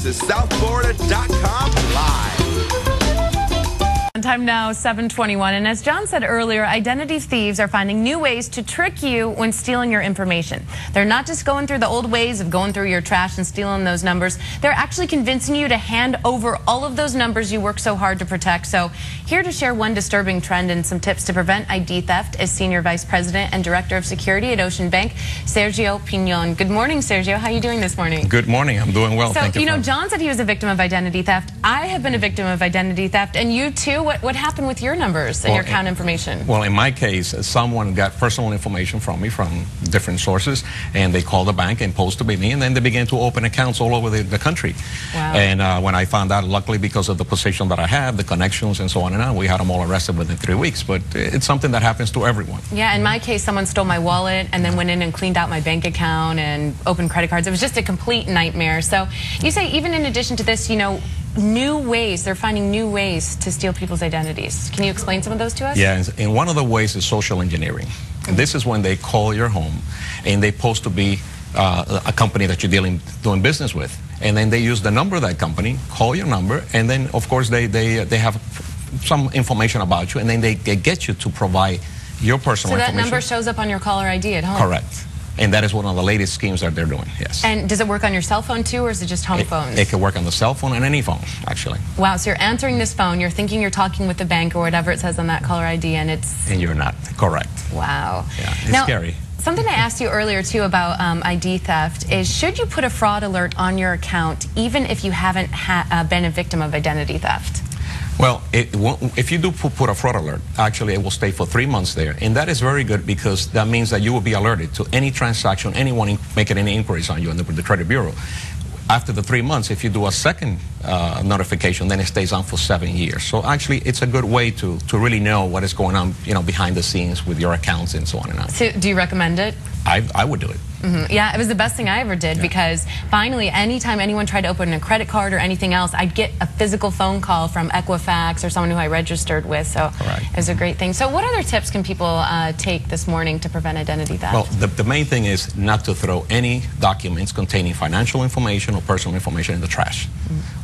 This is SouthFlorida.com Live. Time now 7:21, and as John said earlier, identity thieves are finding new ways to trick you when stealing your information. They're not just going through the old ways of going through your trash and stealing those numbers. They're actually convincing you to hand over all of those numbers you work so hard to protect. So here to share one disturbing trend and some tips to prevent ID theft is Senior Vice President and Director of Security at Ocean Bank, Sergio Piñon. Good morning, Sergio. How are you doing this morning? Good morning. I'm doing well. So, Thank you. You know, John said he was a victim of identity theft. I have been a victim of identity theft, and you too. What happened with your numbers and your account information? Well, in my case, someone got personal information from me from different sources, and they called the bank and posted me, and then they began to open accounts all over the country. Wow. And when I found out, luckily because of the position that I have, the connections and so on and on, we had them all arrested within 3 weeks. But it's something that happens to everyone. Yeah, in my case, someone stole my wallet and then went in and cleaned out my bank account and opened credit cards. It was just a complete nightmare. So you say even in addition to this, you know, new ways, they're finding new ways to steal people's identities. Can you explain some of those to us? Yeah, and one of the ways is social engineering. And this is when they call your home and they post to be a company that you're doing business with. And then they use the number of that company, call your number, and then of course they have some information about you, and then they get you to provide your personal information. So that number shows up on your caller ID at home? Correct. And that is one of the latest schemes that they're doing, yes. And does it work on your cell phone too, or is it just home phones? It can work on the cell phone and any phone, actually. Wow, so you're answering this phone, you're thinking you're talking with the bank or whatever it says on that caller ID, and it's... And you're not, correct. Wow. Yeah, it's now, scary. Something I asked you earlier too about ID theft is, should you put a fraud alert on your account even if you haven't been a victim of identity theft? Well, if you do put a fraud alert, actually it will stay for 3 months there. And that is very good because that means that you will be alerted to any transaction, anyone making any inquiries on you in the credit bureau. After the 3 months, if you do a second notification, then it stays on for 7 years. So actually, it's a good way to really know what is going on, you know, behind the scenes with your accounts and so on and on. So do you recommend it? I would do it. Yeah, it was the best thing I ever did because finally, anytime anyone tried to open a credit card or anything else, I'd get a physical phone call from Equifax or someone who I registered with. So it was a great thing. So what other tips can people take this morning to prevent identity theft? Well, the main thing is not to throw any documents containing financial information or personal information in the trash.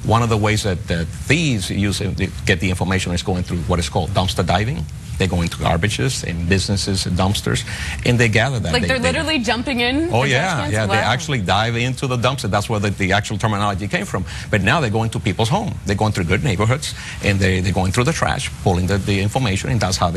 One of the ways that thieves use to get the information is going through what is called dumpster diving. They go into garbages and businesses and dumpsters, and they gather that. Like they're literally jumping in? Oh, yeah. Wow. They actually dive into the dumpster. That's where the actual terminology came from. But now they're going to people's home. They're going through good neighborhoods, and they're going through the trash, pulling the information, and that's how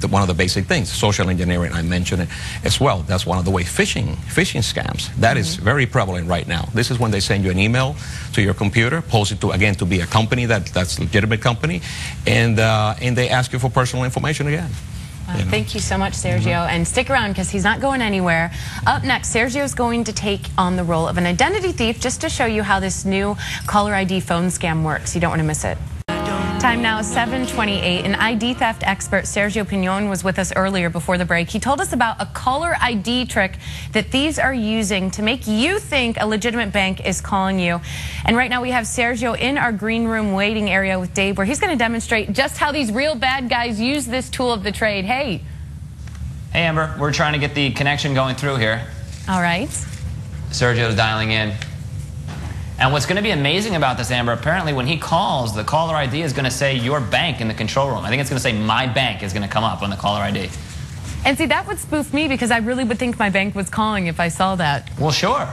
one of the basic things. Social engineering, I mentioned it as well. That's one of the ways. Phishing scams. That is very prevalent right now. This is when they send you an email to your computer, post it to be a company that's a legitimate company, and they ask you for personal information again. Thank you so much, Sergio. And stick around because he's not going anywhere. Up next, Sergio is going to take on the role of an identity thief just to show you how this new caller ID phone scam works. You don't want to miss it. Time now 7:28. An ID theft expert, Sergio Piñon, was with us earlier before the break. He told us about a caller ID trick that thieves are using to make you think a legitimate bank is calling you. And right now we have Sergio in our green room waiting area with Dave, where he's going to demonstrate just how these real bad guys use this tool of the trade. Hey. Hey, Amber. We're trying to get the connection going through here. All right. Sergio's dialing in. And what's going to be amazing about this, Amber, apparently when he calls, the caller ID is going to say your bank in the control room. I think it's going to say my bank is going to come up on the caller ID. And see, that would spoof me because I really would think my bank was calling if I saw that. Well, sure.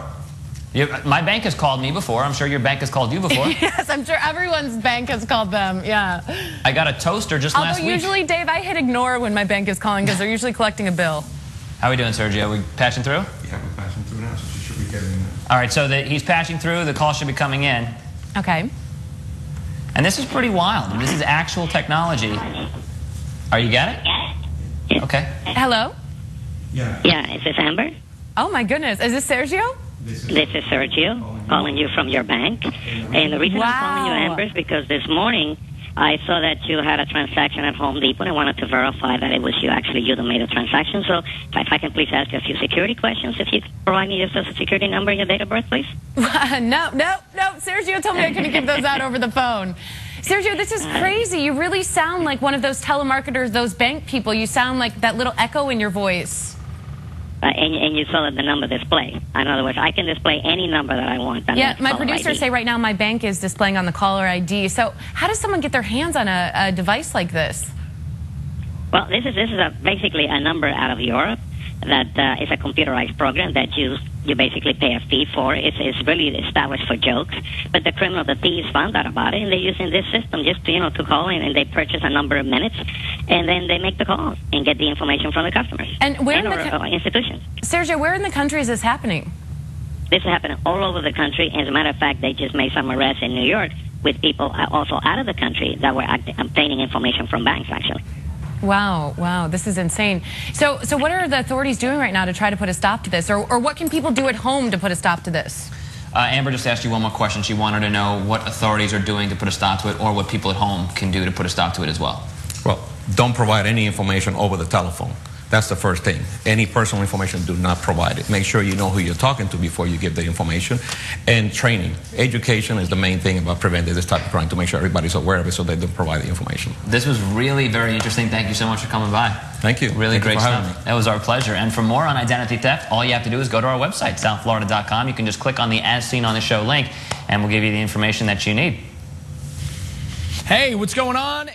My bank has called me before. I'm sure your bank has called you before. Yes, I'm sure everyone's bank has called them, yeah. I got a toaster just last week. Although usually, Dave, I hit ignore when my bank is calling because they're usually collecting a bill. How are we doing, Sergio? Are we patching through? Yeah, we're patching through now, so you should be getting in. All right, so he's patching through. The call should be coming in. Okay. And this is pretty wild. This is actual technology. Are you get it? Yeah. Okay. Hello? Yeah, is this Amber? Oh, my goodness. Is this Sergio? This is Sergio calling you from your bank. And the reason I'm calling you, Amber, is because this morning I saw that you had a transaction at Home Depot, and I wanted to verify that it was you that made a transaction. So if I can please ask you a few security questions, if you provide me just a security number and your date of birth, please. No. Sergio told me I couldn't give those out over the phone. Sergio, this is crazy. You really sound like one of those telemarketers, those bank people. You sound like that little echo in your voice. And you saw that the number display. In other words, I can display any number that I want. Yeah, my producers say right now my bank is displaying on the caller ID. So how does someone get their hands on a device like this? Well, this is basically a number out of Europe that is a computerized program that you basically pay a fee for. It's really established for jokes. But the criminal, the thieves found out about it, and they're using this system just to call in, and they purchase a number of minutes, and then they make the calls and get the information from the customers and where institutions. Sergio, where in the country is this happening? This is happening all over the country. As a matter of fact, they just made some arrests in New York with people also out of the country that were obtaining information from banks, actually. Wow, this is insane. So what are the authorities doing right now to try to put a stop to this? Or what can people do at home to put a stop to this? Amber just asked you one more question. She wanted to know what authorities are doing to put a stop to it, or what people at home can do to put a stop to it as well. Well, don't provide any information over the telephone. That's the first thing. Any personal information, do not provide it. Make sure you know who you're talking to before you give the information. And training. Education is the main thing about preventing this type of crime, to make sure everybody's aware of it so they don't provide the information. This was really very interesting. Thank you so much for coming by. Thank you. Really great stuff. Having me. It was our pleasure. And for more on identity theft, all you have to do is go to our website, southflorida.com. You can just click on the As Seen on the Show link, and we'll give you the information that you need. Hey, what's going on?